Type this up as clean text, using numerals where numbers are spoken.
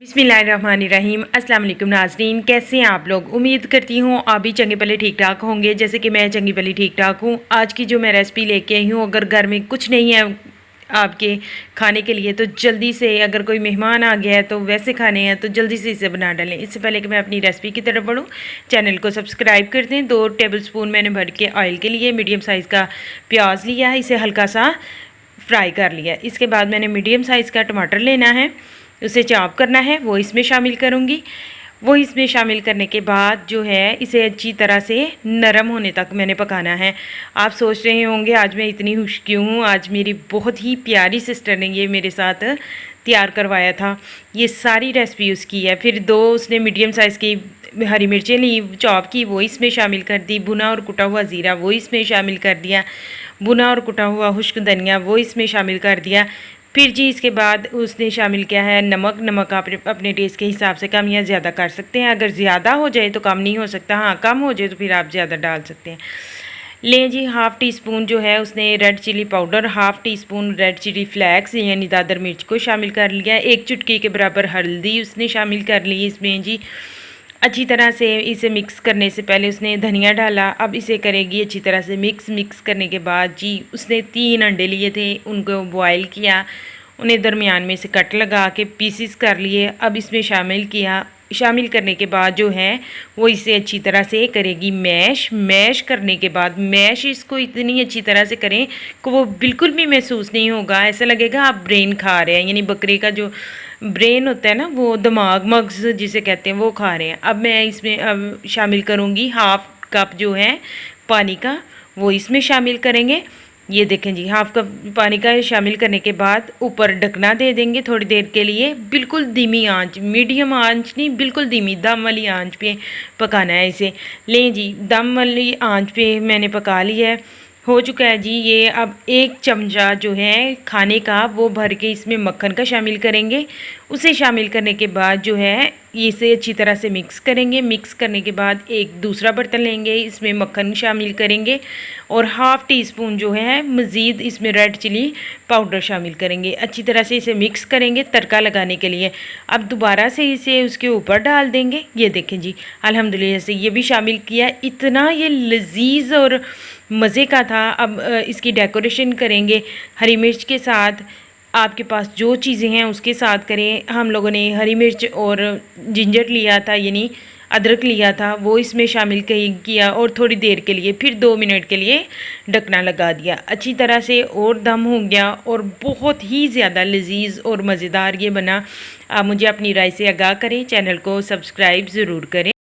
बिस्मिल्लाहिर्रहमानिर्रहीम। अस्सलाम वालेकुम नाज़रीन, कैसे हैं आप लोग। उम्मीद करती हूँ आप भी चंगे भले ठीक ठाक होंगे, जैसे कि मैं चंगी भली ठीक ठाक हूँ। आज की जो मैं रेसिपी लेके आई हूँ, अगर घर में कुछ नहीं है आपके खाने के लिए तो जल्दी से, अगर कोई मेहमान आ गया है तो वैसे खाने हैं तो जल्दी से इसे बना डालें। इससे पहले कि मैं अपनी रेसिपी की तरफ बढ़ूँ, चैनल को सब्सक्राइब कर दें। 2 टेबल स्पून मैंने भर के ऑयल के लिए मीडियम साइज़ का प्याज लिया है, इसे हल्का सा फ्राई कर लिया। इसके बाद मैंने मीडियम साइज़ का टमाटर लेना है, उसे चॉप करना है, वो इसमें शामिल करूँगी। वो इसमें शामिल करने के बाद जो है इसे अच्छी तरह से नरम होने तक मैंने पकाना है। आप सोच रहे होंगे आज मैं इतनी खुश क्यों हूँ। आज मेरी बहुत ही प्यारी सिस्टर ने ये मेरे साथ तैयार करवाया था, ये सारी रेसिपी उसकी है। फिर 2 उसने मीडियम साइज़ की हरी मिर्चें ली, चॉप की, वो इसमें शामिल कर दी। भुना और कुटा हुआ ज़ीरा वो इसमें शामिल कर दिया। भुना और कुटा हुआ खुश्क धनिया वो इसमें शामिल कर दिया। फिर जी इसके बाद उसने शामिल किया है नमक आप अपने टेस्ट के हिसाब से कम या ज़्यादा कर सकते हैं। अगर ज़्यादा हो जाए तो कम नहीं हो सकता, हाँ कम हो जाए तो फिर आप ज़्यादा डाल सकते हैं। लें जी, हाफ़ टी स्पून जो है उसने red chilli powder, half teaspoon red chilli flakes यानी दादर मिर्च को शामिल कर लिया। 1 चुटकी के बराबर हल्दी उसने शामिल कर ली इसमें जी। अच्छी तरह से इसे मिक्स करने से पहले उसने धनिया डाला। अब इसे करेगी अच्छी तरह से मिक्स करने के बाद जी उसने 3 अंडे लिए थे, उनको बॉयल किया, उन्हें दरमियान में से कट लगा के पीसीस कर लिए। अब इसमें शामिल करने के बाद जो है वो इसे अच्छी तरह से करेगी मैश करने के बाद मैश इसको इतनी अच्छी तरह से करें कि वो बिल्कुल भी महसूस नहीं होगा, ऐसा लगेगा आप ब्रेन खा रहे हैं, यानी बकरे का जो ब्रेन होता है ना, वो दिमाग मग्ज़ जिसे कहते हैं, वो खा रहे हैं। अब मैं इसमें अब शामिल करूँगी हाफ़ कप जो है पानी का, वो इसमें शामिल करेंगे। ये देखें जी, हाफ़ कप पानी का शामिल करने के बाद ऊपर ढकना दे देंगे थोड़ी देर के लिए। बिल्कुल धीमी आंच, मीडियम आंच नहीं, बिल्कुल धीमी दम वाली आंच पे पकाना है इसे। लें जी, दम वाली आंच पे मैंने पका लिया है, हो चुका है जी ये। अब 1 चमचा जो है खाने का वो भर के इसमें मक्खन का शामिल करेंगे। उसे शामिल करने के बाद जो है इसे अच्छी तरह से मिक्स करेंगे। मिक्स करने के बाद एक दूसरा बर्तन लेंगे, इसमें मक्खन शामिल करेंगे और हाफ़ टी स्पून जो है मज़ीद इसमें रेड चिली पाउडर शामिल करेंगे। अच्छी तरह से इसे मिक्स करेंगे तड़का लगाने के लिए। अब दोबारा से इसे उसके ऊपर डाल देंगे। ये देखें जी, अल्हम्दुलिल्लाह से ये भी शामिल किया। इतना ये लजीज और मज़े का था। अब इसकी डेकोरेशन करेंगे हरी मिर्च के साथ। आपके पास जो चीज़ें हैं उसके साथ करें। हम लोगों ने हरी मिर्च और जिंजर लिया था, यानी अदरक लिया था, वो इसमें शामिल किया और थोड़ी देर के लिए, फिर 2 मिनट के लिए ढकना लगा दिया। अच्छी तरह से और दम हो गया और बहुत ही ज़्यादा लजीज और मज़ेदार ये बना। आप मुझे अपनी राय से आगाह करें, चैनल को सब्सक्राइब ज़रूर करें।